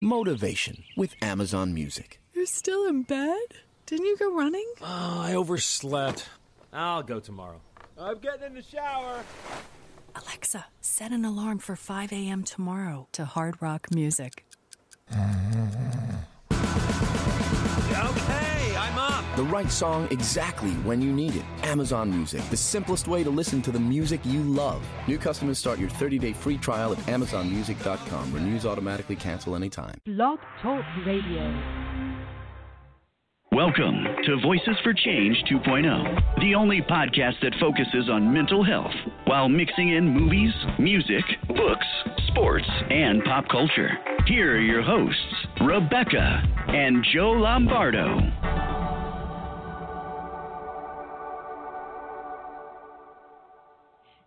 Motivation with Amazon Music. You're still in bed? Didn't you go running? Oh, I overslept. I'll go tomorrow. I'm getting in the shower. Alexa, set an alarm for 5 a.m. tomorrow to Hard Rock Music. Okay, I'm up. The right song exactly when you need it. Amazon Music, the simplest way to listen to the music you love. New customers start your 30-day free trial at amazonmusic.com. Renews automatically, cancel anytime. Blog Talk Radio. Welcome to Voices for Change 2.0, the only podcast that focuses on mental health while mixing in movies, music, books, sports, and pop culture. Here are your hosts, Rebecca and Joe Lombardo.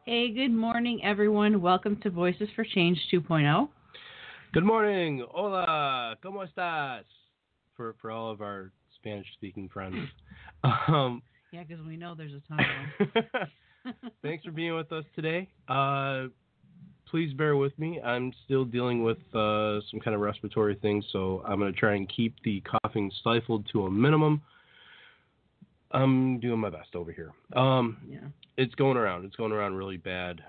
Hey, good morning, everyone. Welcome to Voices for Change 2.0. Good morning. Hola. ¿Cómo estás? For all of our Spanish-speaking friends. Yeah, because we know there's a ton of them. Thanks for being with us today. Please bear with me. I'm still dealing with some kind of respiratory thing, so I'm going to try and keep the coughing stifled to a minimum. I'm doing my best over here. Yeah. It's going around. It's going around really bad,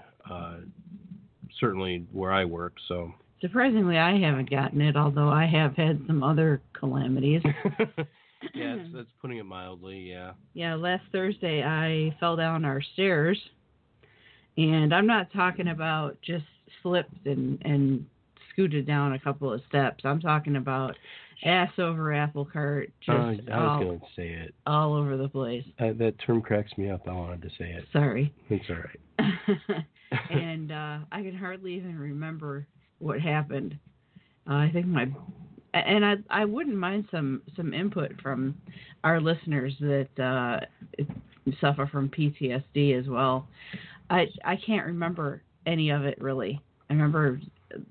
certainly where I work. So Surprisingly, I haven't gotten it, although I have had some other calamities. Yeah, that's putting it mildly, yeah. Yeah, last Thursday I fell down our stairs, and I'm not talking about just slipped and scooted down a couple of steps. I'm talking about ass over apple cart, just I was going to say it. All over the place. That term cracks me up. I wanted to say it. Sorry. It's all right. And I can hardly even remember what happened. I think I wouldn't mind some input from our listeners that suffer from PTSD as well. I can't remember any of it really. I remember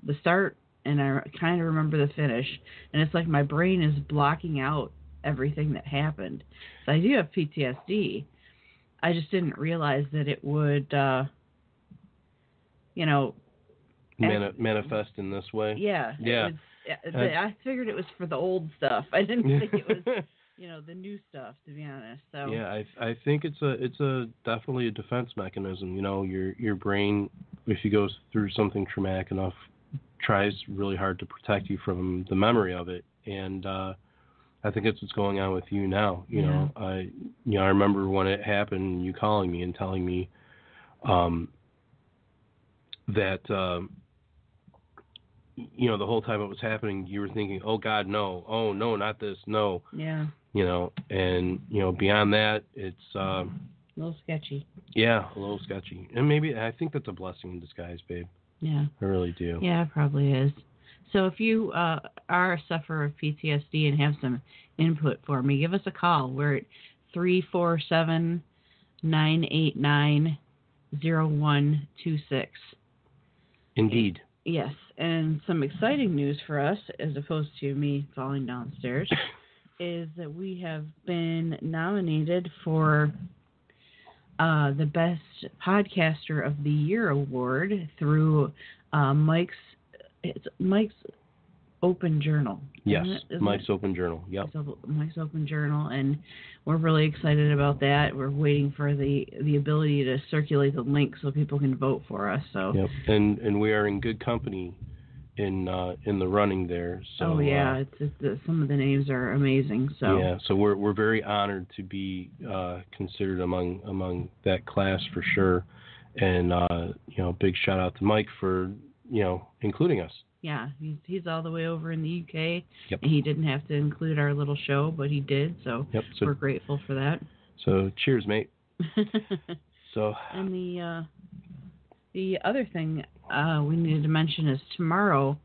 the start and I kind of remember the finish, and it's like my brain is blocking out everything that happened. So I do have PTSD. I just didn't realize that it would, manifest in this way. Yeah. Yeah. I figured it was for the old stuff. I didn't think it was, the new stuff, to be honest. So yeah, I think it's a definitely a defense mechanism. Your brain, if you go through something traumatic enough, tries really hard to protect you from the memory of it, and I think that's what's going on with you now. I remember when it happened, you calling me and telling me that the whole time it was happening, you were thinking, oh God, no, oh no, not this, no. Yeah. And beyond that, it's a little sketchy. Yeah, a little sketchy, and maybe I think that's a blessing in disguise, babe. Yeah. I really do. Yeah, it probably is. So if you are a sufferer of PTSD and have some input for me, give us a call. We're at 347-989-0126. Indeed. Yes, and some exciting news for us, as opposed to me falling downstairs, is that we have been nominated for the Best Podcaster of the Year award through Mike's Open Journal. Yes, Isn't Mike's it? Open Journal. Yep. Mike's Open Journal, and we're really excited about that. We're waiting for the ability to circulate the link so people can vote for us. So. Yep. And we are in good company in the running there. So. Oh yeah, some of the names are amazing. So. Yeah. So we're very honored to be considered among that class for sure, and big shout out to Mike for including us. Yeah, he's all the way over in the UK, yep. And he didn't have to include our little show, but he did, so, yep. So we're grateful for that. So cheers, mate. So. And the other thing we needed to mention is tomorrow,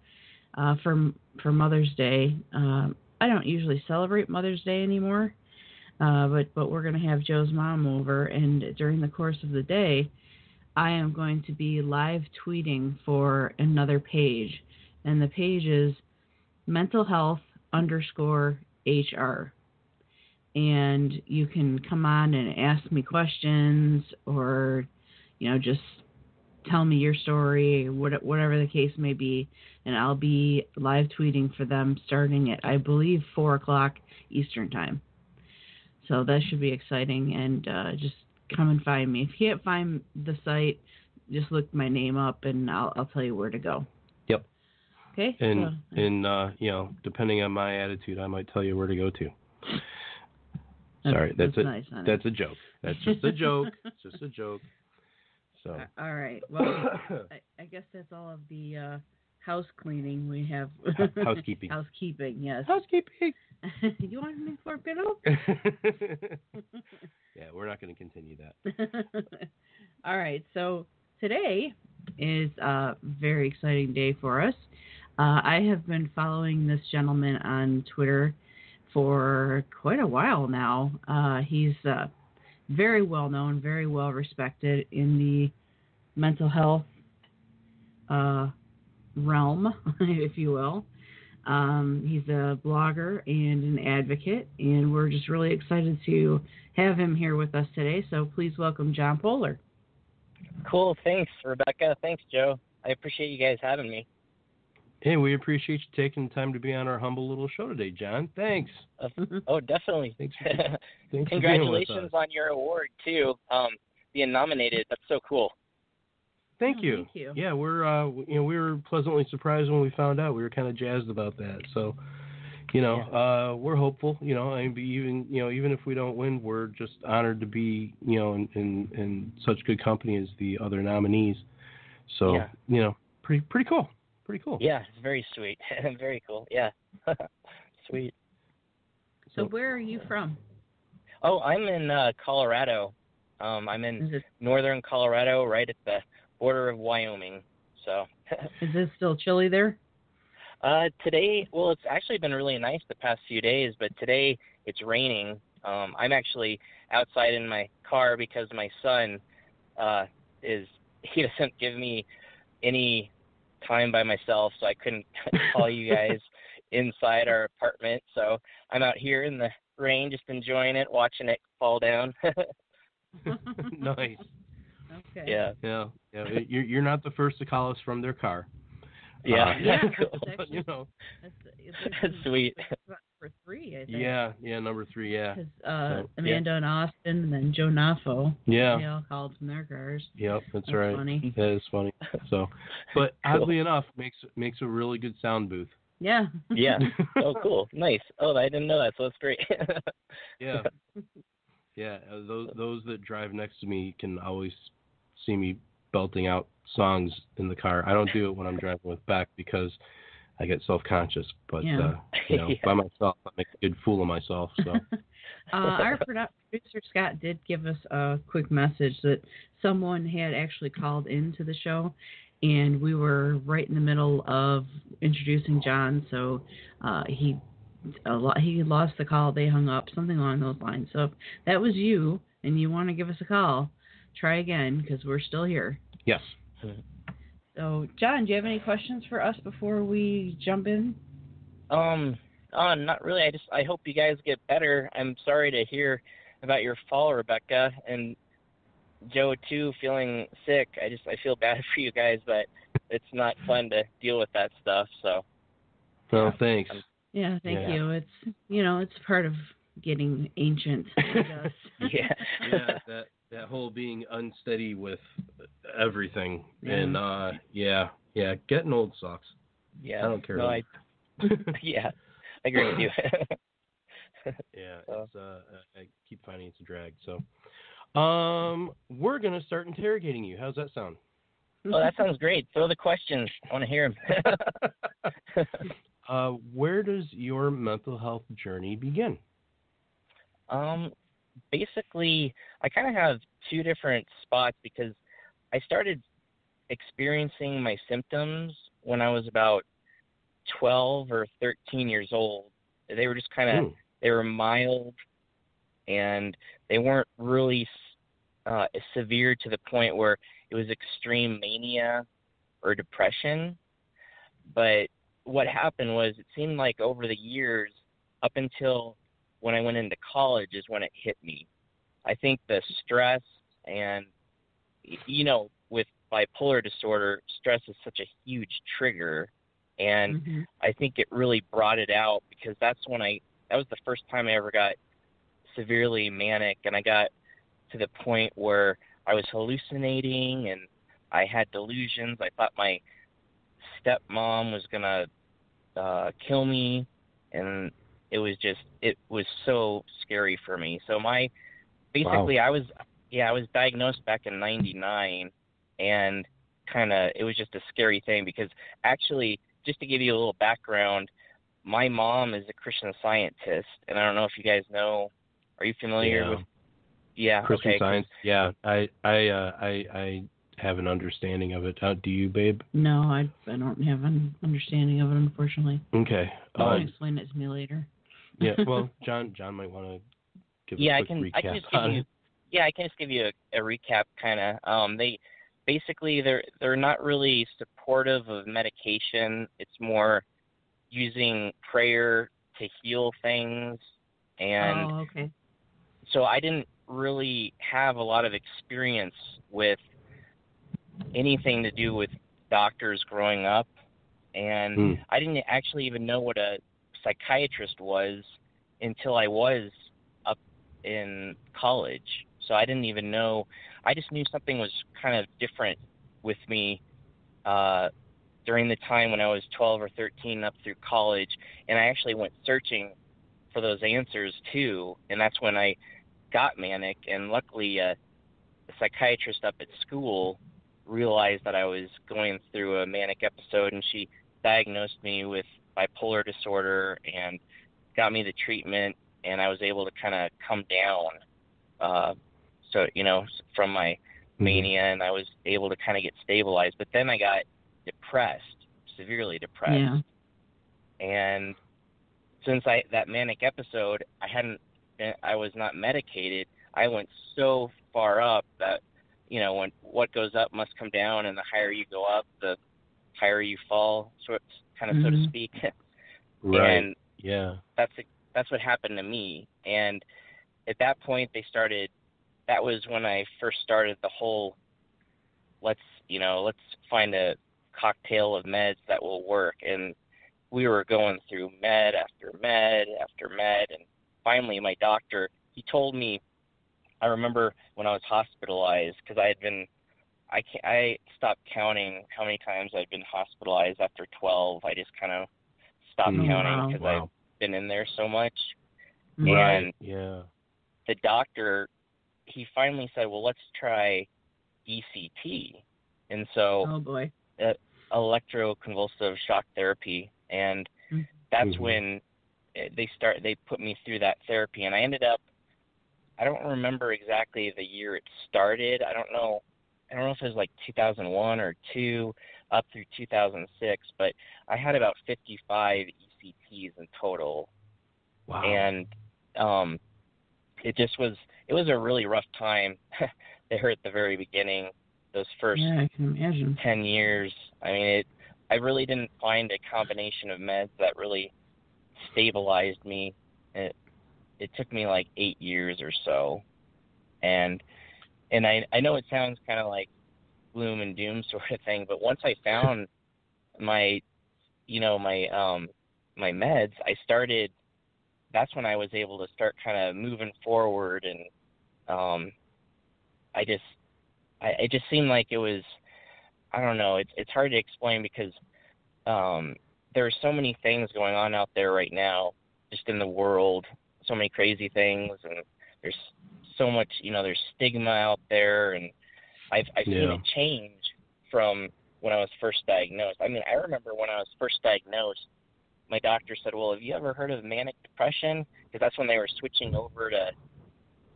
for Mother's Day. I don't usually celebrate Mother's Day anymore, but we're going to have Joe's mom over, and during the course of the day, I am going to be live tweeting for another page. And the page is mentalhealth_HR. And you can come on and ask me questions or, just tell me your story, whatever the case may be, and I'll be live tweeting for them starting at, I believe, 4 o'clock Eastern time. So that should be exciting, and just come and find me. If you can't find the site, just look my name up, and I'll tell you where to go. Yep. Okay. And depending on my attitude, I might tell you where to go to. Sorry, that's nice, that's a joke. That's just a joke. It's just a joke. So. All right. Well, I guess that's all of the house cleaning we have. Housekeeping. Housekeeping, yes. Housekeeping. You want anything for kiddo? Yeah, we're not going to continue that. All right. So today is a very exciting day for us. I have been following this gentleman on Twitter for quite a while now. He's very well known, very well respected in the mental health realm, if you will. He's a blogger and an advocate, and we're just really excited to have him here with us today. So please welcome John Poehler. Cool. Thanks, Rebecca. Thanks, Joe. I appreciate you guys having me. Hey, we appreciate you taking the time to be on our humble little show today, John. Thanks. Oh, definitely. Thanks Congratulations on your award, too. Being nominated. That's so cool. Thank you. Thank you. Yeah, we were pleasantly surprised when we found out. We were kind of jazzed about that. So, we're hopeful. And even if we don't win, we're just honored to be, in such good company as the other nominees. So, pretty cool. Pretty cool. Yeah, it's very sweet. Very cool. Yeah. Sweet. So where are you from? Oh, I'm in Colorado. I'm in northern Colorado, right at the border of Wyoming. So. Is it still chilly there? Today, well, it's actually been really nice the past few days, but today it's raining. I'm actually outside in my car because my son he doesn't give me any time by myself, so I couldn't call you guys inside our apartment. So I'm out here in the rain, just enjoying it, watching it fall down. Nice. Okay. Yeah. You're not the first to call us from their car. Yeah. Cool. Actually, but, that's sweet. For 3, I think. Yeah, number 3, yeah. Because Amanda and Austin, and then Joe Naffo. Yeah. They all called from their cars. Yep, that's That's right. funny. That is funny. So, but Cool. oddly enough, makes a really good sound booth. Yeah. Yeah. Oh, cool. Nice. Oh, I didn't know that, so that's great. Yeah. Yeah. Those that drive next to me can always see me belting out songs in the car. I don't do it when I'm driving with Beck because I get self-conscious, but by myself, I make a good fool of myself. So, our producer Scott did give us a quick message that someone had actually called into the show, and we were right in the middle of introducing John, so he lost the call. They hung up, something along those lines. So if that was you, and you want to give us a call, try again because we're still here. yes. So, John, do you have any questions for us before we jump in? Not really. I hope you guys get better. I'm sorry to hear about your fall, Rebecca, and Joe too, feeling sick. I feel bad for you guys, but it's not fun to deal with that stuff. So. Well, thanks. Yeah, thank you. It's it's part of getting ancient, I guess. Yeah. Yeah, that whole being unsteady with everything, Yeah. and getting old sucks. Yeah. I don't care. No, yeah, I agree with you. Yeah, it's I keep finding it's a drag. So, we're gonna start interrogating you. How's that sound? Oh, that sounds great. Throw the questions. I want to hear them. Where does your mental health journey begin? Basically, I kind of have 2 different spots because I started experiencing my symptoms when I was about 12 or 13 years old. They were just kind of, they were mild, and they weren't really severe to the point where it was extreme mania or depression. But what happened was it seemed like over the years, up until when I went into college is when it hit me. I think the stress and, with bipolar disorder, stress is such a huge trigger, and I think it really brought it out because that was the first time I ever got severely manic, and I got to the point where I was hallucinating and I had delusions. I thought my stepmom was gonna kill me, and it was so scary for me. So basically I was diagnosed back in '99, and it was just a scary thing because actually, just to give you a little background, my mom is a Christian Scientist, and I don't know if you guys know. Are you familiar with? Yeah, Christian okay, Science. Yeah, I have an understanding of it. Do you, babe? No, I don't have an understanding of it, unfortunately. Okay. You can explain it to me later. Yeah. Well, John might want to give a quick recap. I can just give you a recap, kind of. They basically they're not really supportive of medication. It's more using prayer to heal things, and okay. so I didn't really have a lot of experience with anything to do with doctors growing up, and I didn't actually even know what a psychiatrist was until I was up in college. So I didn't even know. I just knew something was kind of different with me during the time when I was 12 or 13 up through college, and I actually went searching for those answers too, and that's when I got manic, and luckily a psychiatrist up at school realized that I was going through a manic episode, and she diagnosed me with bipolar disorder and got me the treatment, and I was able to kind of come down from my mania, and I was able to kind of get stabilized. But then I got severely depressed. Yeah. And since that manic episode, I was not medicated. I went so far up that, when what goes up must come down, and the higher you go up, the higher you fall, so to speak. Right. And yeah, that's what happened to me. And at that point, that was when I first started the whole, let's find a cocktail of meds that will work. And we were going through med after med after med, and finally my doctor, he told me, I remember when I was hospitalized, because I stopped counting how many times I'd been hospitalized after 12. I just kind of stopped counting because I've been in there so much. Right. And yeah. the doctor, he finally said, well, let's try ECT. And so electroconvulsive shock therapy. And that's when they put me through that therapy. And I ended up, I don't remember exactly the year it started. I don't know if it was like 2001 or 2 up through 2006, but I had about 55 ECTs in total. Wow. And it was a really rough time. They hurt at the very beginning, those first I can imagine. 10 years. I mean, I really didn't find a combination of meds that really stabilized me. It took me like 8 years or so. And I know it sounds kind of like gloom and doom sort of thing, but once I found my meds, that's when I was able to start kind of moving forward. And it just seemed like it was, I don't know, it's hard to explain because there are so many things going on out there right now, just in the world, so many crazy things, and there's so much, there's stigma out there, and I've seen it change from when I was first diagnosed. I mean, I remember when I was first diagnosed, my doctor said, well, have you ever heard of manic depression? Because that's when they were switching over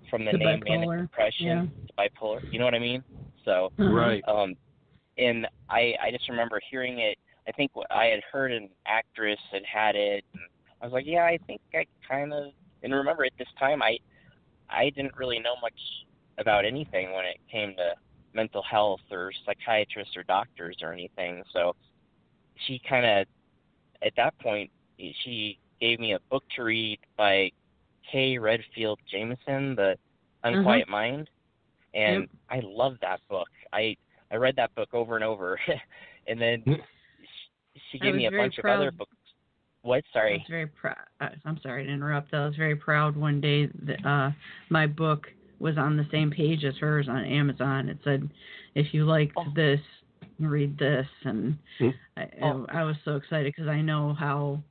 from the name bipolar. Manic Depression to bipolar. You know what I mean? So, right. And I just remember hearing it. I think I had heard an actress had it. And I was like, yeah, I think I kind of. And remember, at this time, I didn't really know much about anything when it came to mental health or psychiatrists or doctors or anything. So she kind of, at that point, she gave me a book to read by Kay Redfield Jameson, The Unquiet Mind. And I love that book. I I read that book over and over, and then she gave me a bunch of other books. What? Sorry. I was very proud. I'm sorry to interrupt. I was very proud one day that my book was on the same page as hers on Amazon. It said, "If you liked this, read this," and I was so excited because I know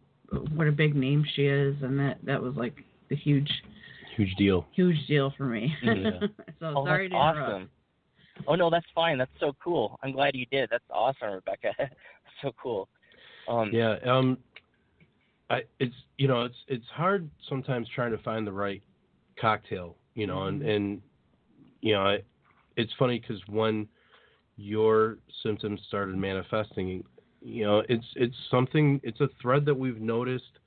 what a big name she is, and that was like the huge deal for me. Yeah. So sorry to interrupt. Awesome. Oh no, that's fine. That's so cool. I'm glad you did. That's awesome, Rebecca. So cool. It's hard sometimes trying to find the right cocktail, and it's funny because when your symptoms started manifesting, it's a thread that we've noticed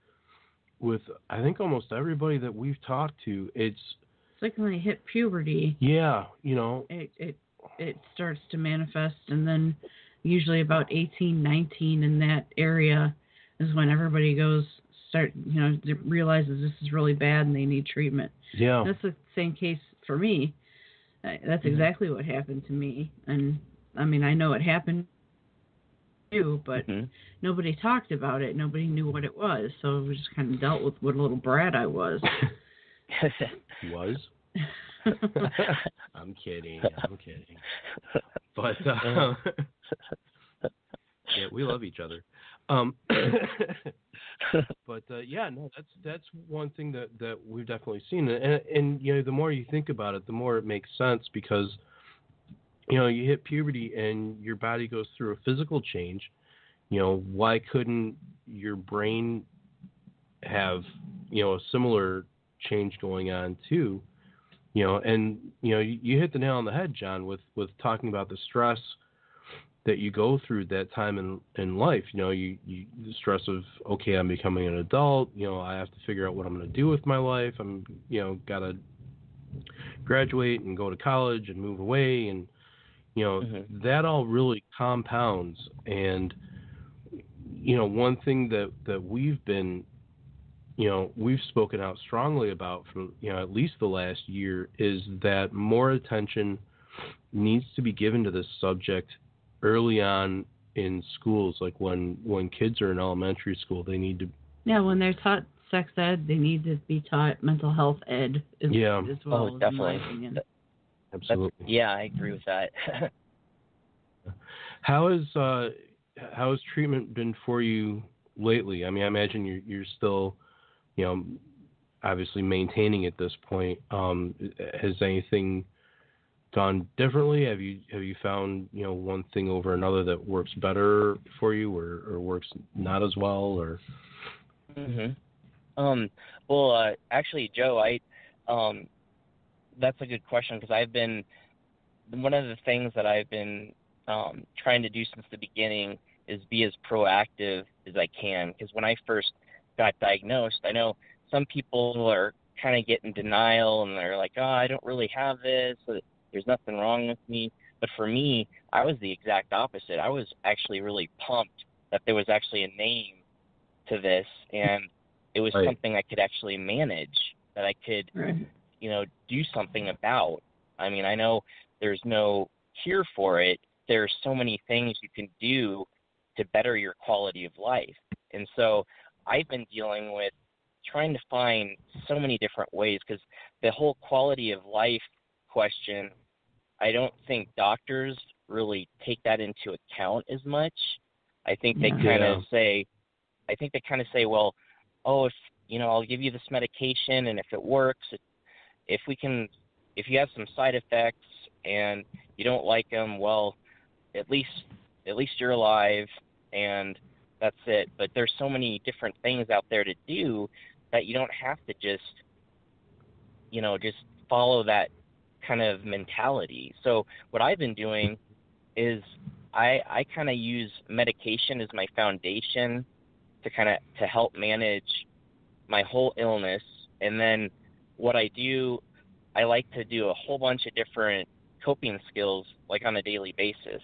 with, I think, almost everybody that we've talked to. It's like when they hit puberty. Yeah, it starts to manifest, and then usually about 18, 19 in that area is when everybody realizes this is really bad and they need treatment. Yeah. That's the same case for me. That's exactly what happened to me. And, I mean, I know it happened too, but nobody talked about it. Nobody knew what it was. So we just kind of dealt with what a little brat I was. Was? I'm kidding. But yeah, we love each other. But that's one thing that we've definitely seen, and the more you think about it, the more it makes sense, because you hit puberty and your body goes through a physical change. Why couldn't your brain have a similar change going on too? And you hit the nail on the head, John, with talking about the stress that you go through that time in life. The stress of, okay, I'm becoming an adult. I have to figure out what I'm going to do with my life. I'm got to graduate and go to college and move away, and that all really compounds. And one thing that we've been we've spoken out strongly about for at least the last year is that more attention needs to be given to this subject early on in schools. Like when kids are in elementary school, they need to... Yeah, when they're taught sex ed, they need to be taught mental health ed as well, definitely. in my opinion. Absolutely. I agree with that. How has treatment been for you lately? I mean, I imagine you're still, obviously maintaining at this point. Has anything gone differently? Have you found one thing over another that works better for you, or works not as well, or? Well, actually, Joe, that's a good question, because I've been, one of the things that I've been trying to do since the beginning is be as proactive as I can. Because when I first got diagnosed, I know some people are kind of get in denial and they're like, oh, I don't really have this. There's nothing wrong with me. But for me, I was the exact opposite. I was actually really pumped that there was actually a name to this, and it was something I could actually manage, that I could, do something about. I mean, I know there's no cure for it. There's so many things you can do to better your quality of life. And so I've been dealing with trying to find so many different ways, because the whole quality of life question, I don't think doctors really take that into account as much. I think they kind of say, well, if I'll give you this medication, and if it works, if you have some side effects and you don't like them, well, at least you're alive, and that's it. But there's so many different things out there to do that you don't have to just follow that kind of mentality. So what I've been doing is I kind of use medication as my foundation to help manage my whole illness. And then what I do, I like to do a whole bunch of different coping skills, like on a daily basis.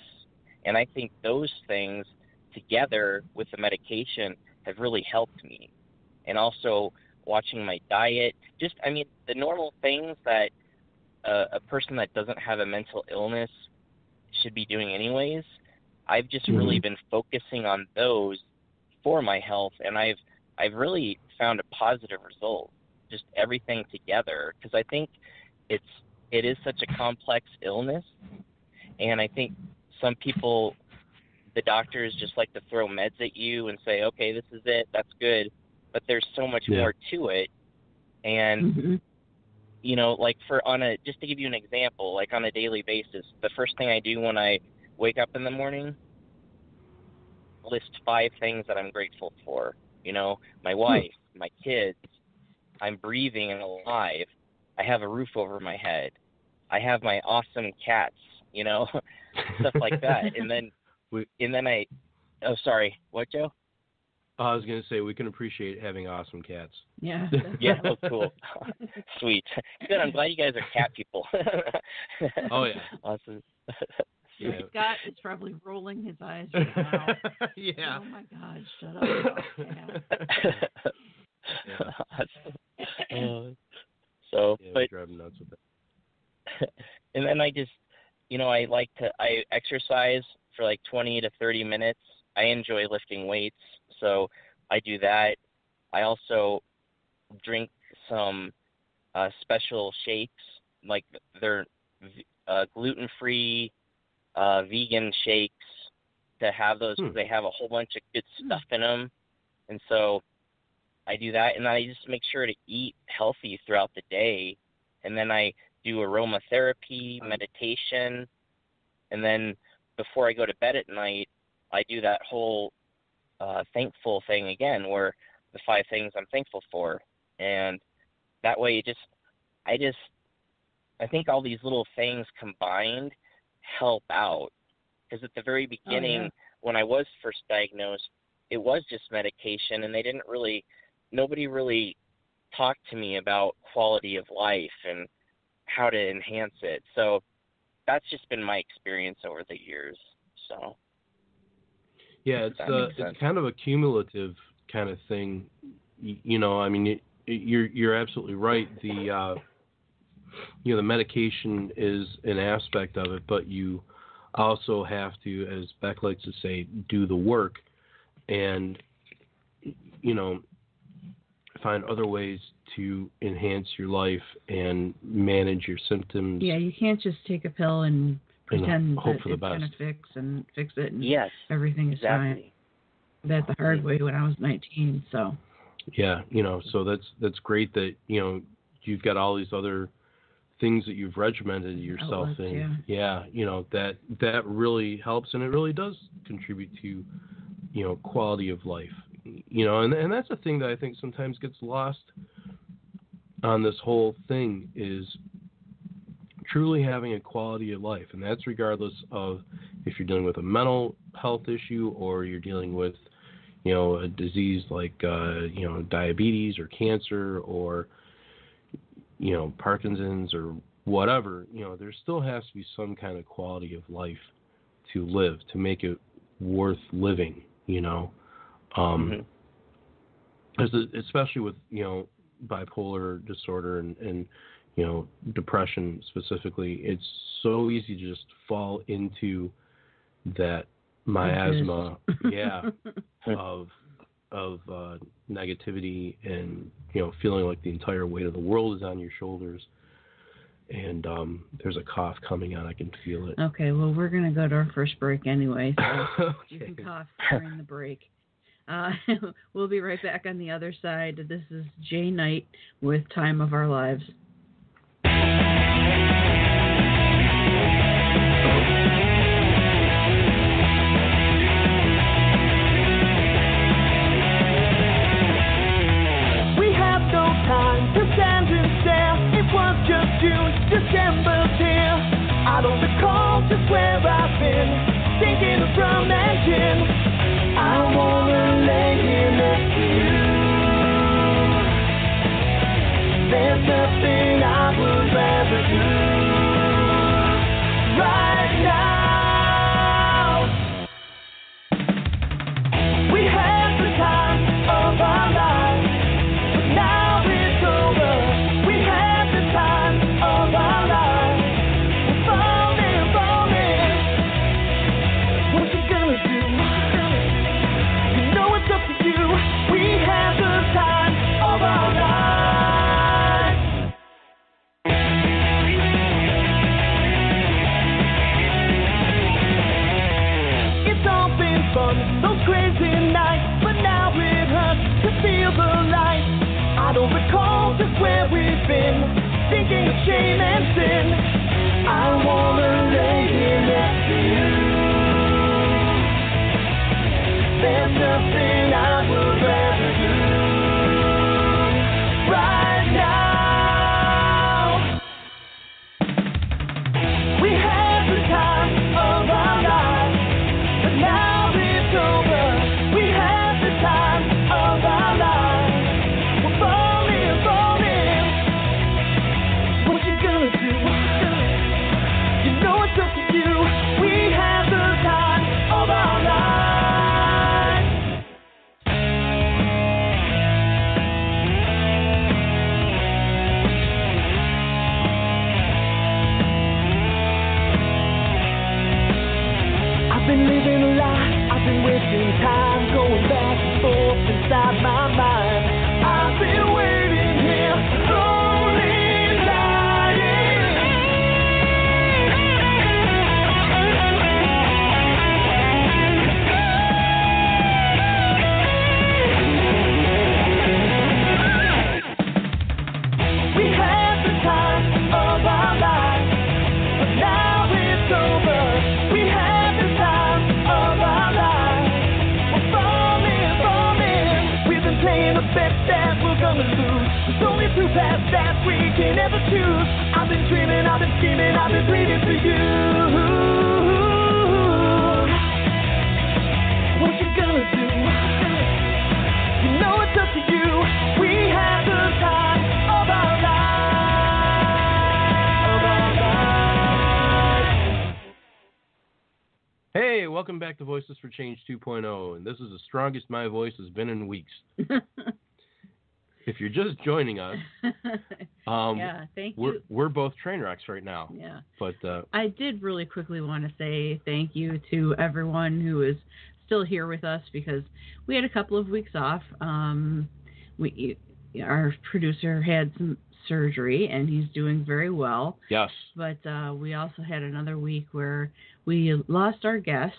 And I think those things together with the medication have really helped me. And also watching my diet, the normal things that a person that doesn't have a mental illness should be doing anyways. I've just really been focusing on those for my health, and I've really found a positive result, just everything together, because I think it is such a complex illness, and I think some people, the doctors just like to throw meds at you and say, okay, this is it, that's good, but there's so much more to it. And you know, like just to give you an example, like on a daily basis, the first thing I do when I wake up in the morning, list 5 things that I'm grateful for. You know, my wife, my kids, I'm breathing and alive, I have a roof over my head, I have my awesome cats, you know, stuff like that. And then sorry, what, Joe? I was going to say, we can appreciate having awesome cats. Yeah. Yeah, oh, cool. Sweet. Good, I'm glad you guys are cat people. Oh, yeah. Awesome. Yeah. Scott is probably rolling his eyes right now. Yeah. Oh, my God, shut up. But drive him nuts with that. And then I just, you know, I exercise for like 20 to 30 minutes. I enjoy lifting weights, so I do that. I also drink some special shakes, like they're gluten-free, vegan shakes, to have those because they have a whole bunch of good stuff in them. And so I do that, and I just make sure to eat healthy throughout the day. And then I do aromatherapy, meditation, and then before I go to bed at night, I do that whole thankful thing again, where the 5 things I'm thankful for. And that way I think all these little things combined help out. Because at the very beginning, when I was first diagnosed, it was just medication, and nobody really talked to me about quality of life and how to enhance it. So that's just been my experience over the years. So yeah, it's kind of a cumulative kind of thing. You know, I mean, you're absolutely right. The the medication is an aspect of it, but you also have to, as Beck likes to say, do the work, and you know, find other ways to enhance your life and manage your symptoms. Yeah, you can't just take a pill and pretend hope that for the it's best. going to fix it and yes, everything is exactly. fine. That's the hard way when I was 19, so. Yeah, you know, so that's great that, you know, you've got all these other things that you've regimented yourself in. Yeah, you know, that really helps, and it really does contribute to, you know, quality of life. You know, and that's the thing that I think sometimes gets lost on this whole thing, is truly having a quality of life. And that's regardless of if you're dealing with a mental health issue or you're dealing with, you know, a disease like, you know, diabetes or cancer or, you know, Parkinson's or whatever. You know, there still has to be some kind of quality of life to live, to make it worth living, you know. Especially with, you know, bipolar disorder and you know, depression specifically, it's so easy to just fall into that miasma, of negativity, and, you know, feeling like the entire weight of the world is on your shoulders. And there's a cough coming on. I can feel it. Okay, well, we're going to go to our first break anyway, so Okay. you can cough during the break. We'll be right back on the other side. This is Jay Knight with Time of Our Lives. We have no time to stand and stare. It was just June, December's here. I don't recall just where I've been, thinking of rum and gin. I wanna lay here next to you. There's nothing I would rather do right now. We had the time of our lives, but now it's over. We had the time of our lives. We're falling, falling. I don't recall just where we've been, thinking of shame and sin. I wanna lay here next to you. There's nothing I would rather do right now. We had the time of our lives, but now it's over. We had the time of our lives. We're falling, falling. What you gonna do? You know it's up to you. We had the time of our lives. I've been living a lie, I've been wasting time, going back and forth inside my mind. I've been waiting here, slowly dying. We had the time of our lives, but now it's over. We had the time of our lives. We're falling, falling. We've been playing a bet that we're gonna lose. There's only two paths that we can ever choose. I've been dreaming, I've been scheming, I've been bleeding for you. What you gonna do? You know it's up to you. We have the time of our lives. Hey, welcome back to Voices for Change 2.0, and this is the strongest my voice has been in weeks. If you're just joining us, yeah, thank you. We're both train wrecks right now. Yeah. But I did really quickly want to say thank you to everyone who is still here with us, because we had a couple of weeks off. Our producer had some surgery, and he's doing very well. yes, But we also had another week where we lost our guest.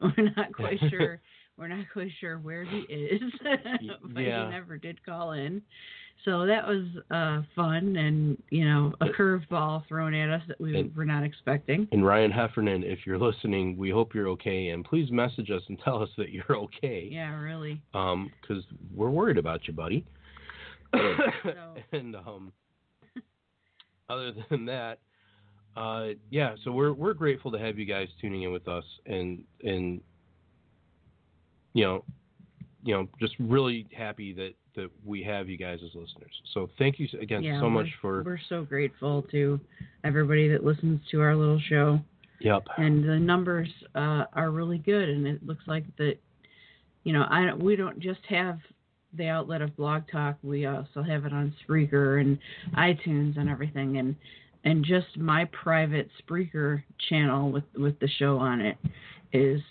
We're not quite sure. We're not quite sure where he is, but Yeah. he never did call in. So that was fun, and a curveball thrown at us that we were not expecting. and Ryan Heffernan, if you're listening, we hope you're okay, and please message us and tell us that you're okay. Yeah, really. Because we're worried about you, buddy. So. And other than that, yeah. So we're grateful to have you guys tuning in with us, and just really happy that we have you guys as listeners. So thank you again so much for. We're so grateful to everybody that listens to our little show. Yep. And the numbers are really good, and it looks like that. We don't just have the outlet of Blog Talk. We also have it on Spreaker and iTunes and everything, and just my private Spreaker channel with the show on it is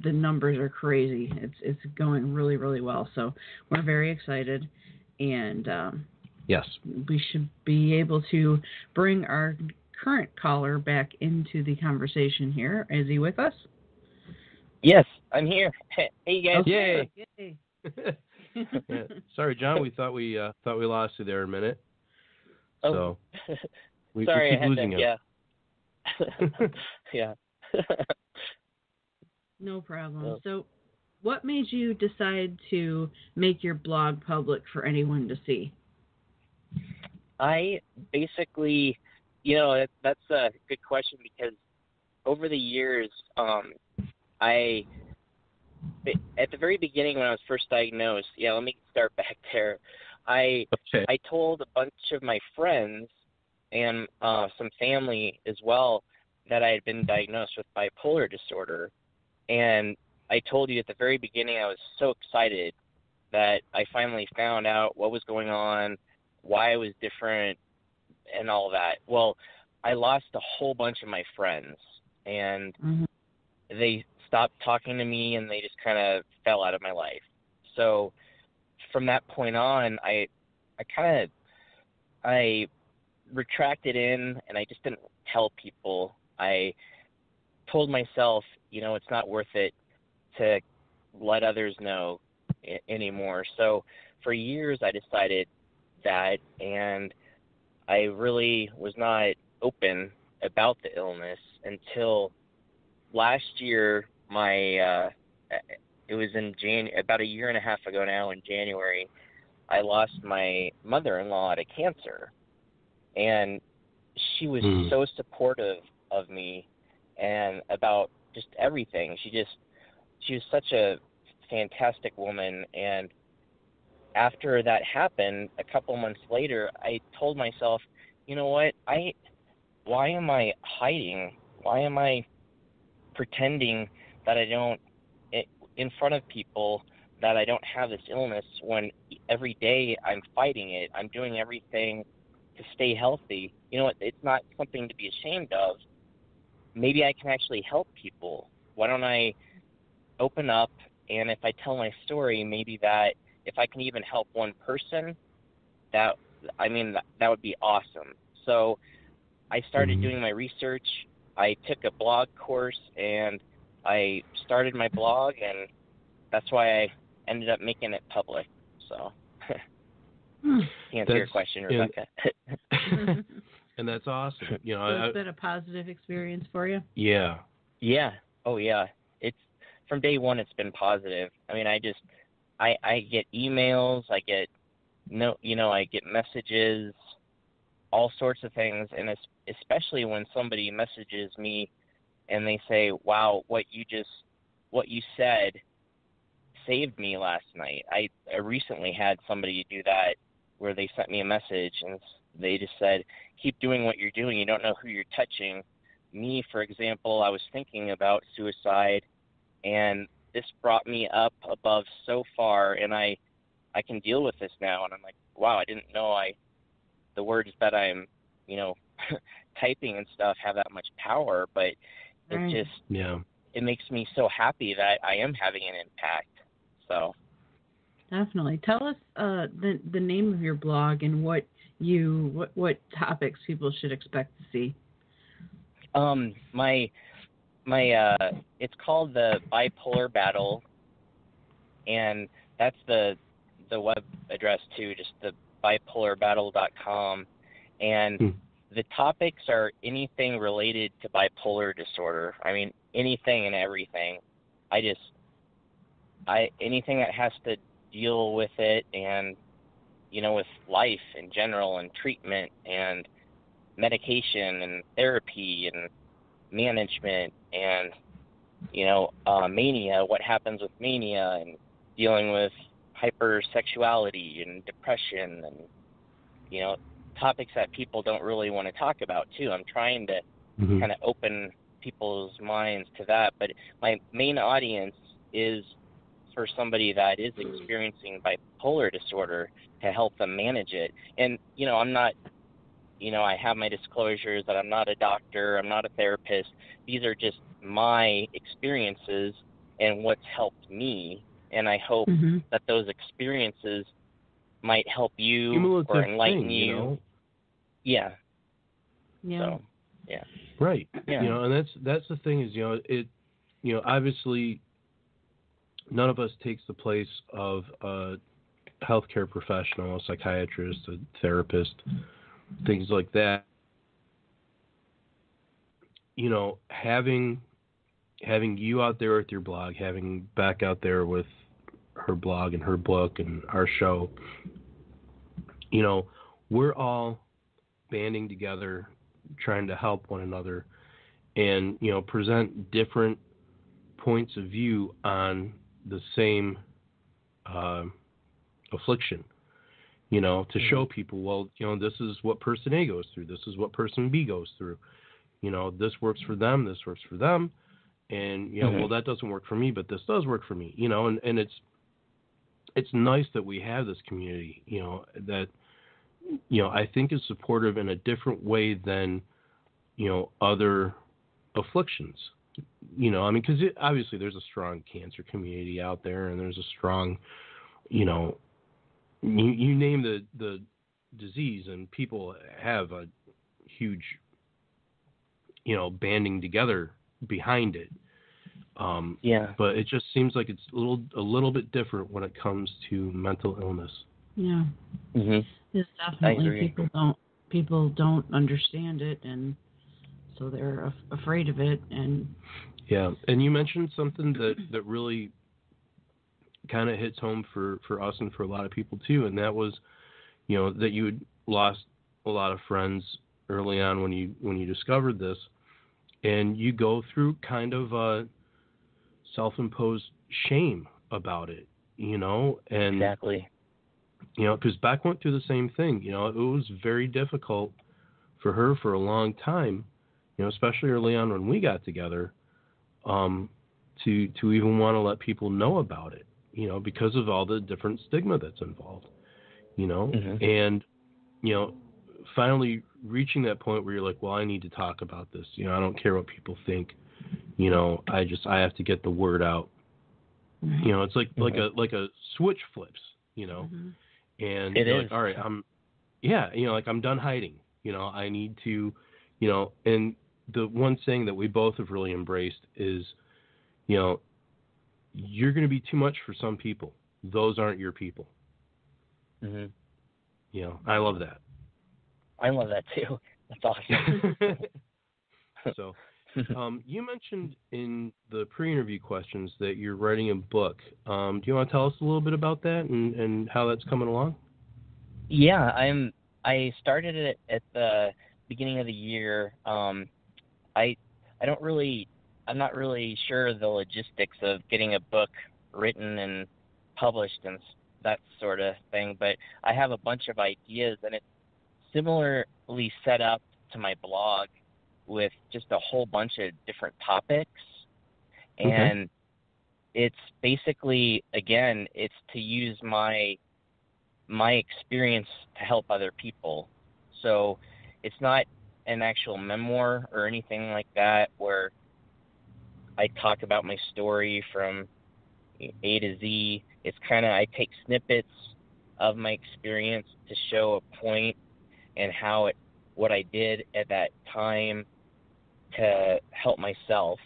the numbers are crazy. It's going really, really well. So we're very excited, and yes, we should be able to bring our current caller back into the conversation here. Is he with us? Yes, I'm here. Hey guys. Yay. Yay. Yeah. Sorry, John. We thought we lost you there a minute. So we Sorry, keep I had losing to, you. Yeah. Yeah. No problem. Oh. So what made you decide to make your blog public for anyone to see? I basically, that's a good question, because over the years, at the very beginning when I was first diagnosed, let me start back there. I told a bunch of my friends and some family as well that I had been diagnosed with bipolar disorder. And I told you at the very beginning I was so excited that I finally found out what was going on, why I was different, and all that. Well, I lost a whole bunch of my friends, and they stopped talking to me, and they just kind of fell out of my life. So from that point on, I retracted in, and I just didn't tell people. I told myself, it's not worth it to let others know. anymore. So for years I decided that, and I really was not open about the illness until last year. It was in about a year and a half ago now, in January, I lost my mother-in-law to cancer, and she was so supportive of me and about just everything. She was such a fantastic woman. And after that happened, a couple months later, I told myself, you know what, why am I hiding? Why am I pretending that I don't, in front of people, that I don't have this illness, when every day I'm fighting it? I'm doing everything to stay healthy. You know what, it's not something to be ashamed of. Maybe I can actually help people. Why don't I open up, and if I tell my story, maybe that if I can even help one person, that would be awesome. So I started doing my research. I took a blog course, and I started my blog, and that's why I ended up making it public. So to answer your question, Rebecca. And that's awesome. So it's been a positive experience for you? Yeah. Yeah. Oh, yeah. It's from day one. It's been positive. I mean, I get emails. I get I get messages, all sorts of things, and especially when somebody messages me and they say, "Wow, what you said saved me last night." I recently had somebody do that, where they sent me a message and they just said, "Keep doing what you're doing. You don't know who you're touching." Me, for example, I was thinking about suicide, and this brought me up above so far, and I can deal with this now. And I'm like, wow, I didn't know the words that I'm, typing and stuff have that much power, but it just, it makes me so happy that I am having an impact. So. Definitely. Tell us the name of your blog and what topics people should expect to see. My it's called the Bipolar Battle, and that's the web address too, just the bipolarbattle.com, and the topics are anything related to bipolar disorder. I mean, anything and everything. Anything that has to deal with it, and with life in general, and treatment and medication and therapy and management, and mania, what happens with mania, and dealing with hypersexuality and depression, and topics that people don't really want to talk about too. I'm trying to kind of open people's minds to that, but my main audience is for somebody that is experiencing bipolar disorder, to help them manage it. And I'm not, I have my disclosures that I'm not a doctor, I'm not a therapist. These are just my experiences and what's helped me, and I hope that those experiences might help you cumulative or enlighten thing, you. Yeah. Yeah. So, yeah. Right. Yeah. And that's the thing is, it, obviously none of us takes the place of a healthcare professional, a psychiatrist, a therapist, things like that. Having you out there with your blog, having Beck out there with her blog and her book and our show, we're all banding together, trying to help one another, and present different points of view on the same affliction. To show people, well, this is what person A goes through, this is what person B goes through. This works for them, this works for them, and well, that doesn't work for me, but this does work for me. And it's nice that we have this community, that I think is supportive in a different way than other afflictions. Because obviously there's a strong cancer community out there, and there's a strong, you name the disease, and people have a huge, banding together behind it. But it just seems like it's a little bit different when it comes to mental illness. Yeah. Mhm. It's definitely people don't understand it, and so they're afraid of it. And yeah, and you mentioned something that really kind of hits home for us and for a lot of people too, and that was, that you had lost a lot of friends early on when you discovered this, and you go through kind of a self-imposed shame about it, and Exactly. Because Beck went through the same thing. It was very difficult for her for a long time, especially early on when we got together, to even want to let people know about it, because of all the different stigma that's involved, and, finally reaching that point where you're like, well, I need to talk about this. I don't care what people think. I have to get the word out. It's like a switch flips, and It you're is. like, all right, I'm done hiding. I need to, and the one saying that we both have really embraced is, you're going to be too much for some people. Those aren't your people. Mhm. I love that. I love that too. That's awesome. So, you mentioned in the pre-interview questions that you're writing a book. Do you want to tell us a little bit about that and how that's coming along? Yeah, I started it at the beginning of the year. I'm not really sure of the logistics of getting a book written and published and that sort of thing, but I have a bunch of ideas, and it's similarly set up to my blog with just a whole bunch of different topics. And it's basically, again, it's to use my experience to help other people. So it's not an actual memoir or anything like that where I talk about my story from A to Z. It's kind of, I take snippets of my experience to show a point and what I did at that time to help myself.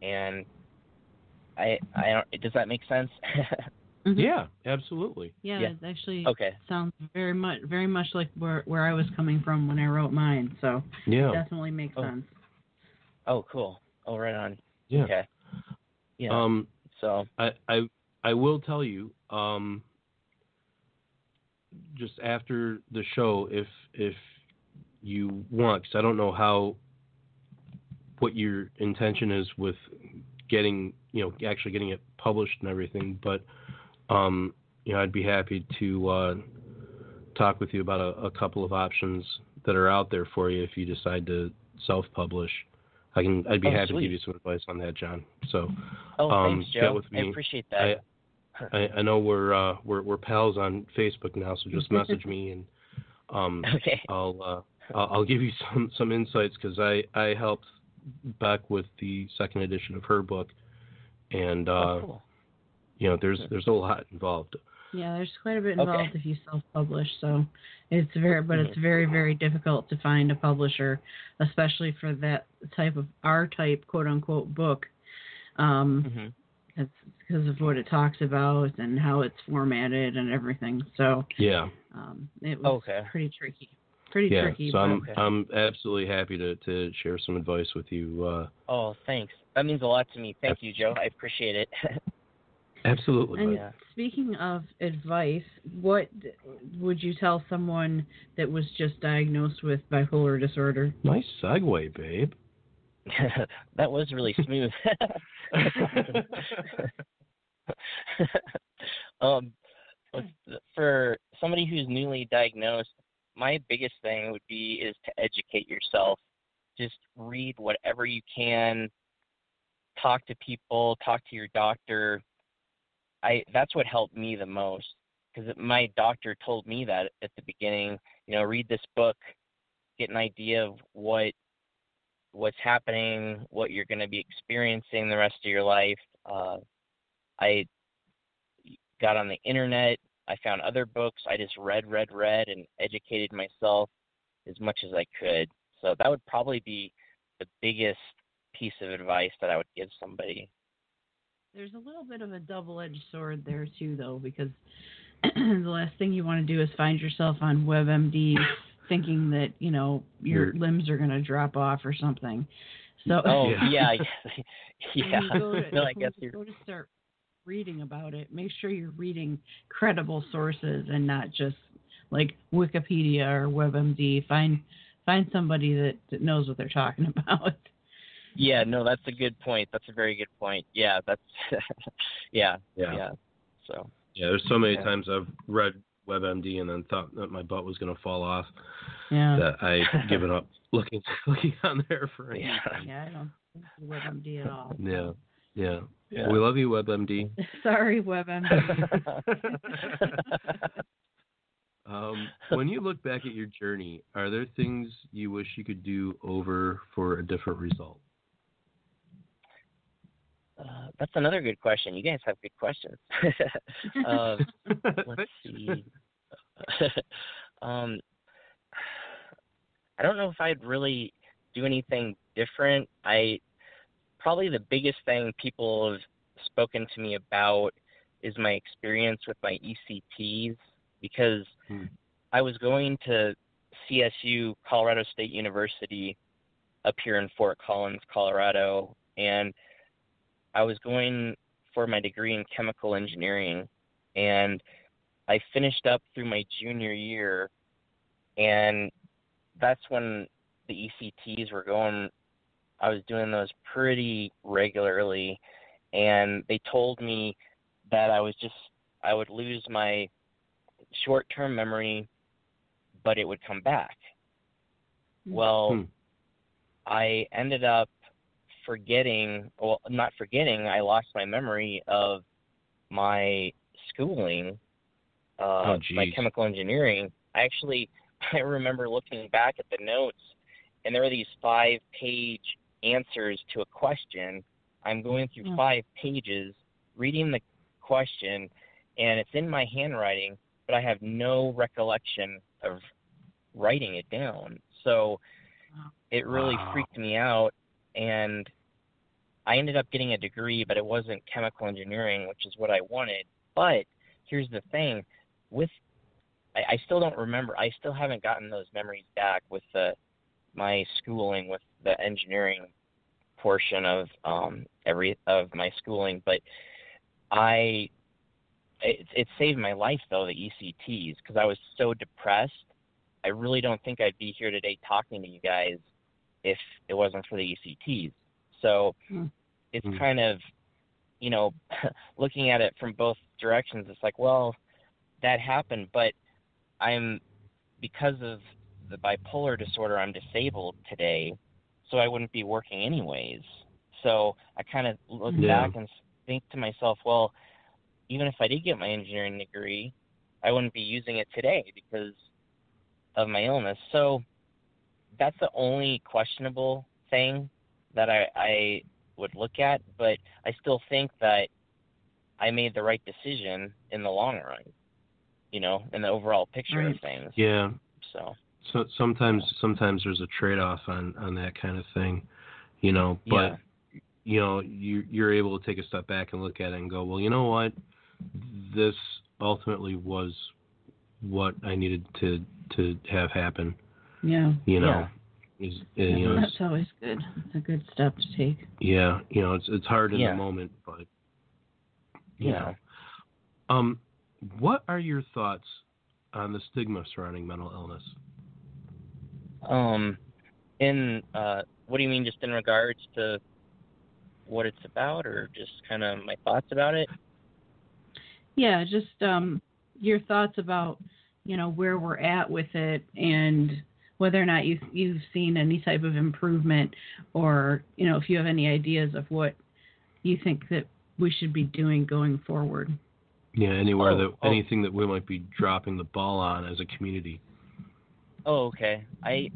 And I don't, does that make sense? Mm-hmm. Yeah, absolutely. Yeah, Yeah. it actually Okay. sounds very much like where I was coming from when I wrote mine. So Yeah. it definitely makes sense. Oh, cool. Oh, right on. Yeah. Okay. Yeah. So I will tell you, just after the show, if you want, because I don't know what your intention is with getting, actually getting it published and everything, but I'd be happy to talk with you about a couple of options that are out there for you if you decide to self-publish. I'd be happy to give you some advice on that, John. So, thanks, Joe. get with me. I appreciate that. I know we're pals on Facebook now, so just message me and okay. I'll give you some insights, because I helped Beck with the second edition of her book, and cool. there's a lot involved. Yeah, there's quite a bit involved if you self-publish. So it's it's very, very difficult to find a publisher, especially for that type of R-type quote unquote book. It's because of what it talks about and how it's formatted and everything. So yeah, it was pretty tricky. Tricky. So I'm absolutely happy to share some advice with you. Thanks. That means a lot to me. Thank you, Joe. I appreciate it. Absolutely. And speaking of advice, what would you tell someone that was just diagnosed with bipolar disorder? Nice segue, babe. That was really smooth. For somebody who's newly diagnosed, my biggest thing is to educate yourself. Just read whatever you can, talk to people, talk to your doctor. That's what helped me the most, because my doctor told me that at the beginning, read this book, get an idea of what's happening, what you're going to be experiencing the rest of your life. I got on the internet. I found other books. I just read and educated myself as much as I could. So that would probably be the biggest piece of advice that I would give somebody. There's a little bit of a double-edged sword there too, though, because the last thing you want to do is find yourself on WebMD thinking that your limbs are going to drop off or something. So yeah. When you go to start reading about it, make sure you're reading credible sources and not just like Wikipedia or WebMD. Find somebody that knows what they're talking about. Yeah, no, that's a good point. That's a very good point. Yeah, that's yeah. So there's so many times I've read WebMD and then thought that my butt was going to fall off. Yeah. That I've given up looking on there for anything. Yeah, I don't think WebMD at all. Yeah. We love you, WebMD. Sorry, WebMD. When you look back at your journey, are there things you wish you could do over for a different result? That's another good question. You guys have good questions. Let's see. I don't know if I'd really do anything different. Probably the biggest thing people have spoken to me about is my experience with my ECTs, because I was going to CSU, Colorado State University, up here in Fort Collins, Colorado, and I was going for my degree in chemical engineering, and I finished up through my junior year, and that's when the ECTs were going. I was doing those pretty regularly, and they told me that I would lose my short-term memory, but it would come back. Well, I ended up I lost my memory of my schooling, my chemical engineering. I remember looking back at the notes, and there were these 5-page answers to a question. I'm going through 5 pages, reading the question, and it's in my handwriting, but I have no recollection of writing it down. So it really freaked me out, and I ended up getting a degree, but it wasn't chemical engineering, which is what I wanted. But here's the thing. I still don't remember. I still haven't gotten those memories back with my schooling, with the engineering portion of my schooling. But it saved my life, though, the ECTs, because I was so depressed. I really don't think I'd be here today talking to you guys if it wasn't for the ECTs. So it's kind of, looking at it from both directions, it's like, well, that happened, but because of the bipolar disorder, I'm disabled today, so I wouldn't be working anyways. So I kind of look back and think to myself, well, even if I did get my engineering degree, I wouldn't be using it today because of my illness. So that's the only questionable thing that I would look at, but I still think that I made the right decision in the long run, in the overall picture of things. Yeah. So sometimes there's a trade-off on that kind of thing, but you're able to take a step back and look at it and go, well, you know what, this ultimately was what I needed to have happen. That's always good. It's a good step to take. Yeah, it's hard in the moment, but you know. What are your thoughts on the stigma surrounding mental illness? What do you mean, just in regards to what it's about, or just kind of my thoughts about it? Yeah, just your thoughts about, where we're at with it, and whether or not you've seen any type of improvement, or, if you have any ideas of what you think that we should be doing going forward. Yeah, anything that we might be dropping the ball on as a community. Oh, okay. I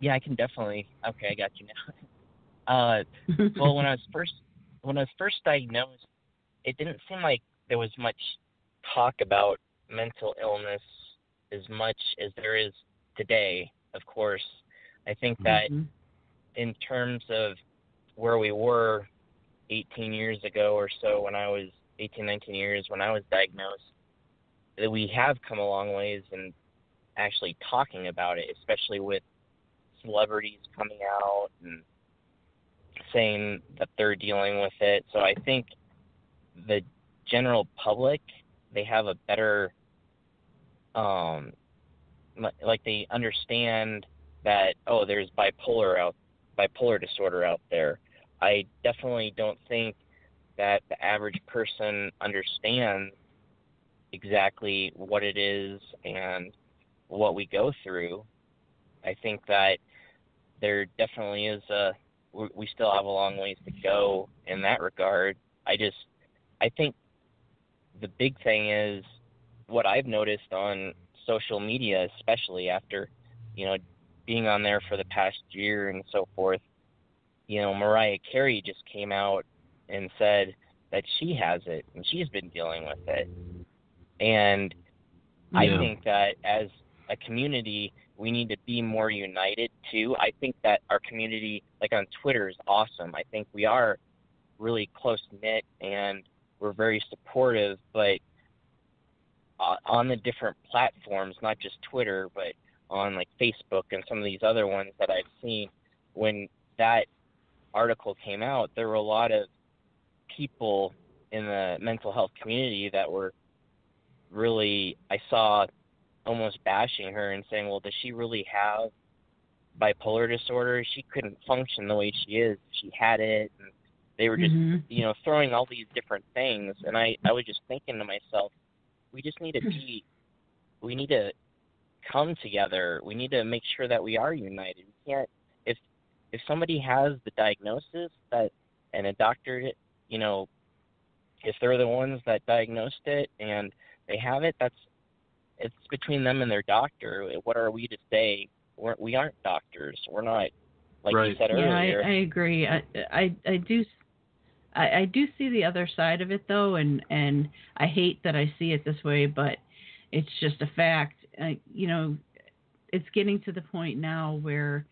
can definitely. Okay, I got you now. Well, when I was first diagnosed, it didn't seem like there was much talk about mental illness as much as there is today. Of course, I think that in terms of where we were 18 years ago or so, when I was 18, 19 years when I was diagnosed, that we have come a long ways in actually talking about it, especially with celebrities coming out and saying that they're dealing with it. So I think the general public, they have a better, like they understand that, oh, there's bipolar disorder out there. I definitely don't think that the average person understands exactly what it is and what we go through. I think that there definitely is we still have a long ways to go in that regard. I think the big thing is what I've noticed on social media, especially after, being on there for the past year and so forth. Mariah Carey just came out and said that she has it and she's been dealing with it. And I think that as a community, we need to be more united too. I think that our community, like on Twitter, is awesome. I think we are really close-knit and we're very supportive, but on the different platforms, not just Twitter, but on like Facebook and some of these other ones that I've seen, when that article came out, there were a lot of people in the mental health community that were really, I saw, almost bashing her and saying, well, does she really have bipolar disorder? She couldn't function the way she is. She had it. And they were just, throwing all these different things. And I was just thinking to myself, we just need to come together. We need to make sure that we are united. We can't, if somebody has the diagnosis and a doctor, if they're the ones that diagnosed it and they have it, it's between them and their doctor. What are we to say? We aren't doctors. We're not, like you said earlier. Yeah, I agree. I do see the other side of it, though, and I hate that I see it this way, but it's just a fact. It's getting to the point now where,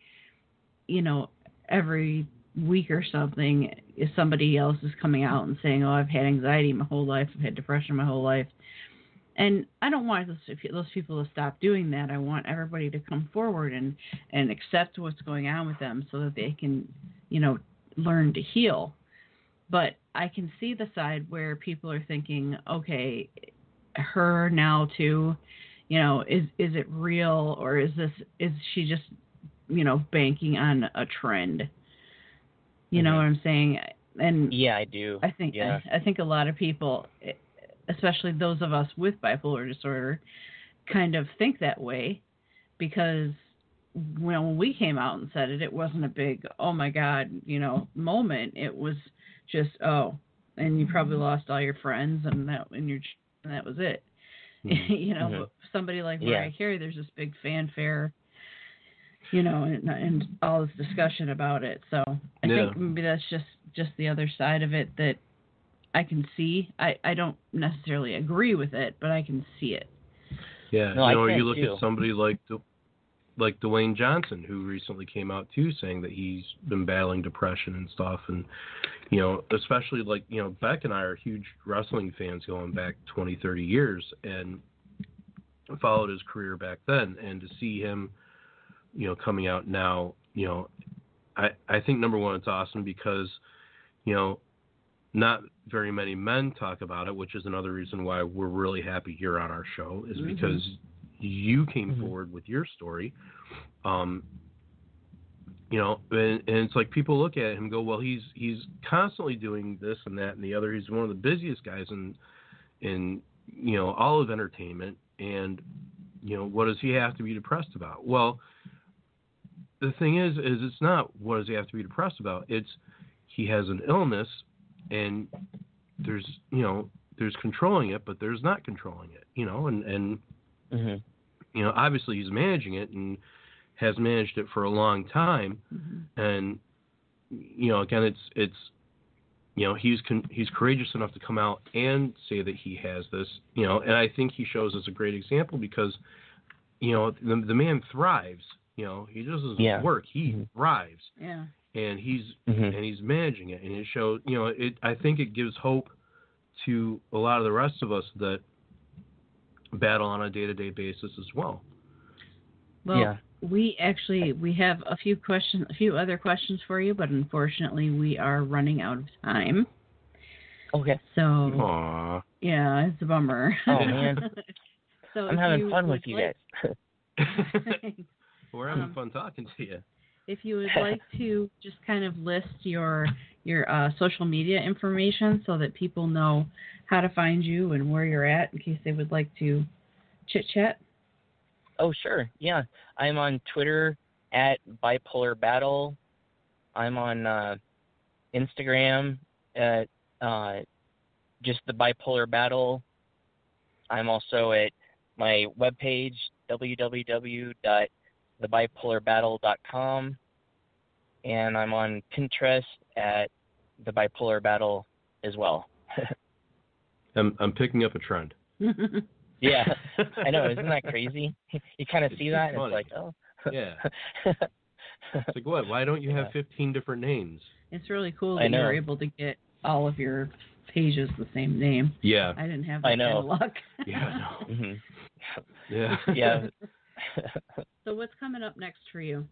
every week or something, if somebody else is coming out and saying, oh, I've had anxiety my whole life, I've had depression my whole life. And I don't want those people to stop doing that. I want everybody to come forward and accept what's going on with them so that they can, learn to heal. But I can see the side where people are thinking, okay, her now too, is it real, or is she just, banking on a trend? You know what I'm saying? And yeah, I do. I think a lot of people, especially those of us with bipolar disorder, kind of think that way, because when we came out and said it wasn't a big, oh my God, moment. It was just, oh, and you probably lost all your friends and that was it. But somebody like Mariah Carey, there's this big fanfare, and all this discussion about it. So I think maybe that's just the other side of it that I can see. I don't necessarily agree with it, but I can see it. Yeah, you look at somebody like Dwayne Johnson, who recently came out too, saying that he's been battling depression and stuff, and especially Beck and I are huge wrestling fans going back 20, 30 years, and followed his career back then, and to see him, coming out now, I think number one, it's awesome because, not very many men talk about it, which is another reason why we're really happy here on our show, is because you came forward with your story, and it's like people look at him and go, well, he's constantly doing this and that and the other. He's one of the busiest guys in all of entertainment, and what does he have to be depressed about? Well, the thing is it's not what does he have to be depressed about. It's he has an illness, and there's controlling it, but there's not controlling it, and obviously he's managing it and has managed it for a long time. And, again, it's he's courageous enough to come out and say that he has this, and I think he shows us a great example because, the man thrives, he doesn't work, he thrives. Yeah. and he's Mm-hmm. managing it, and it shows. I think it gives hope to a lot of the rest of us that battle on a day-to-day basis as well. Well, Yeah. we have a few other questions for you, but unfortunately we are running out of time. Okay. So, Aww. yeah, it's a bummer. Oh man, So I'm having fun with you guys. We're having fun talking to you. If you would like to just kind of list your social media information so that people know how to find you and where you're at in case they would like to chit chat. Oh, sure. Yeah. I'm on Twitter at Bipolar Battle. I'm on Instagram at just the Bipolar Battle. I'm also at my webpage, www.thebipolarbattle.com. And I'm on Pinterest at the Bipolar Battle as well. I'm picking up a trend. Yeah, I know. Isn't that crazy? You kind of see that, and funny. it's like, oh. Yeah. It's like, what? Why don't you have 15 different names? It's really cool that you're able to get all of your pages the same name. Yeah. I didn't have that kind of luck. Yeah, I know. Mm-hmm. Yeah. Yeah. So what's coming up next for you?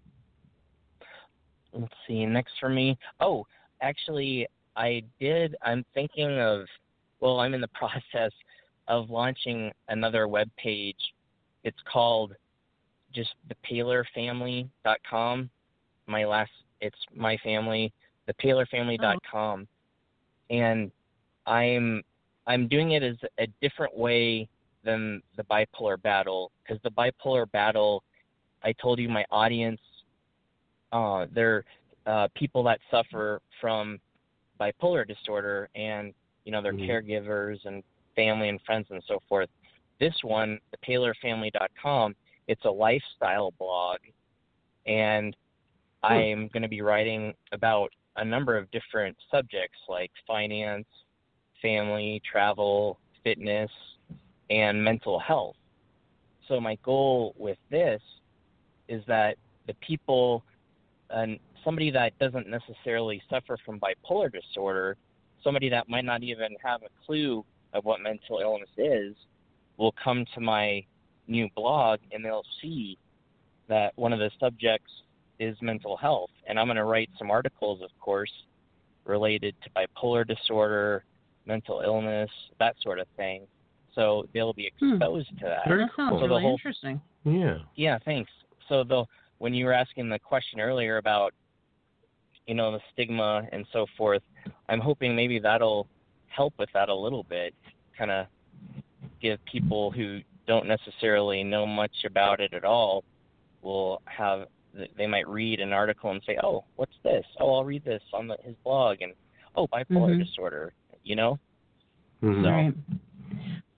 Let's see. Next for me. Oh, actually, I'm thinking of, I'm in the process of launching another web page. It's called just thepoehlerfamily.com. It's my family, thepoehlerfamily.com. And I'm doing it as a different way than the Bipolar Battle, because the Bipolar Battle, I told you my audience, they're people that suffer from bipolar disorder, and they're caregivers and family and friends and so forth. This one, thepoehlerfamily.com, it's a lifestyle blog, and I'm going to be writing about a number of different subjects like finance, family, travel, fitness, and mental health. So my goal with this is that the people, and somebody that doesn't necessarily suffer from bipolar disorder, somebody that might not even have a clue of what mental illness is, will come to my new blog and they'll see that one of the subjects is mental health. And I'm going to write some articles, of course, related to bipolar disorder, mental illness, that sort of thing. So they'll be exposed to that. That sounds really interesting. Yeah. Yeah, thanks. So when you were asking the question earlier about, the stigma and so forth, I'm hoping maybe that'll help with that a little bit, kind of give people who don't necessarily know much about it at all they might read an article and say, oh, what's this? Oh, I'll read this on his blog, and bipolar disorder, Mm-hmm. So, right.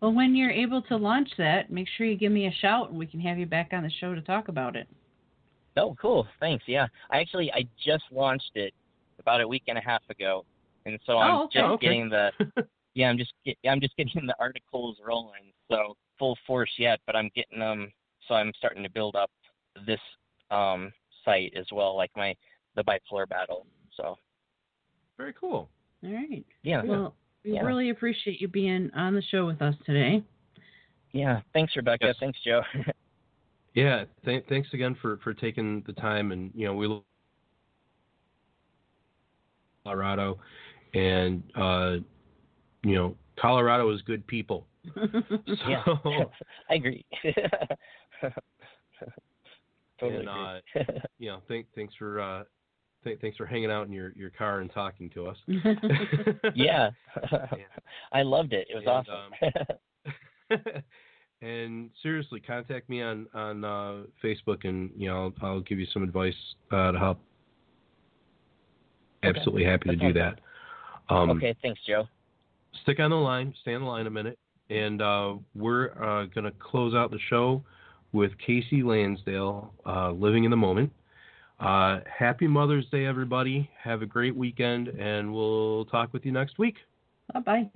Well, when you're able to launch that, make sure you give me a shout and we can have you back on the show to talk about it. Oh, cool. Thanks. Yeah. I just launched it about a week and a half ago. And so I'm getting I'm just getting the articles rolling. So full force yet, but I'm getting them. So I'm starting to build up this site as well, like the Bipolar Battle. So. Very cool. All right. Yeah. Well, we really appreciate you being on the show with us today. Yeah. Thanks, Rebecca. Yes. Thanks, Joe. Yeah, thanks again for taking the time, and we love Colorado, and Colorado is good people. Yeah, I agree. Totally agree. Thanks for hanging out in your car and talking to us. Yeah. I loved it. It was awesome. And seriously, contact me on Facebook, and I'll give you some advice to help. Okay. Absolutely happy to do that. Okay, thanks, Joe. Stay on the line a minute, and we're going to close out the show with Casey Lansdale, "Living in the Moment." Happy Mother's Day, everybody. Have a great weekend, and we'll talk with you next week. Bye-bye.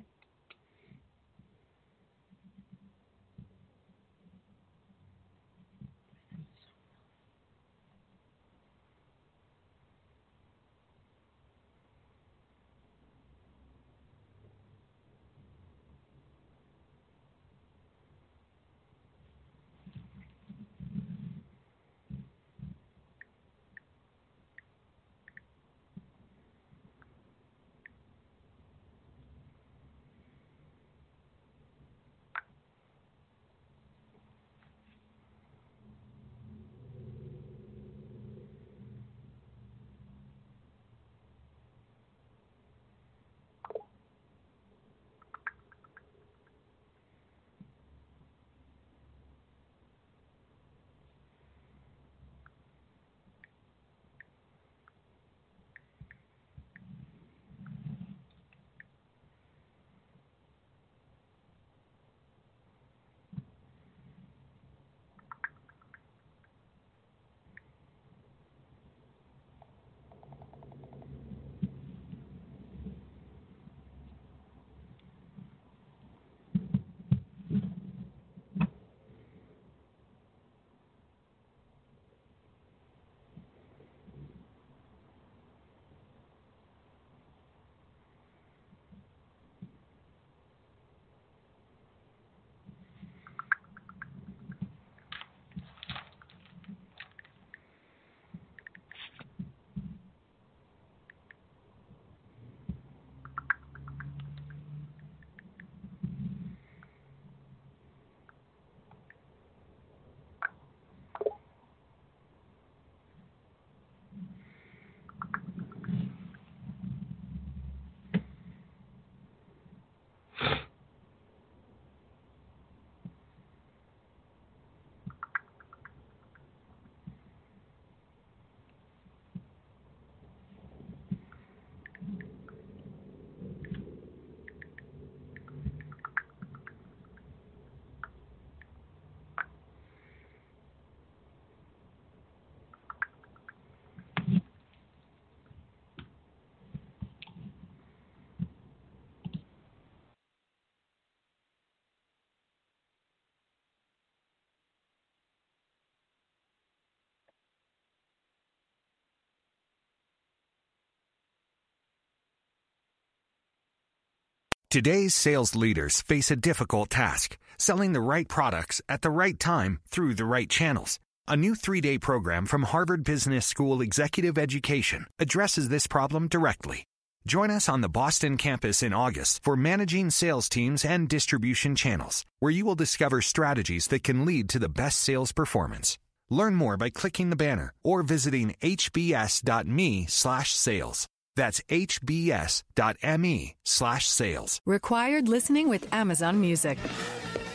Today's sales leaders face a difficult task, selling the right products at the right time through the right channels. A new 3-day program from Harvard Business School Executive Education addresses this problem directly. Join us on the Boston campus in August for Managing Sales Teams and Distribution Channels, where you will discover strategies that can lead to the best sales performance. Learn more by clicking the banner or visiting hbs.me/sales. That's hbs.me/sales. Required listening with Amazon Music.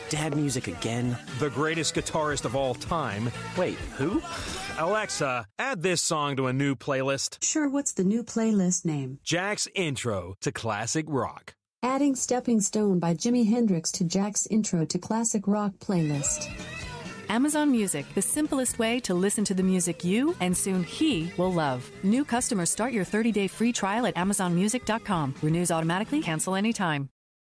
Dad music again? The greatest guitarist of all time. Wait, who? Alexa, add this song to a new playlist. Sure, what's the new playlist name? Jack's Intro to Classic Rock. Adding Stepping Stone by Jimi Hendrix to Jack's Intro to Classic Rock playlist. Amazon Music, the simplest way to listen to the music you and soon he will love. New customers start your 30-day free trial at AmazonMusic.com. Renews automatically, cancel anytime.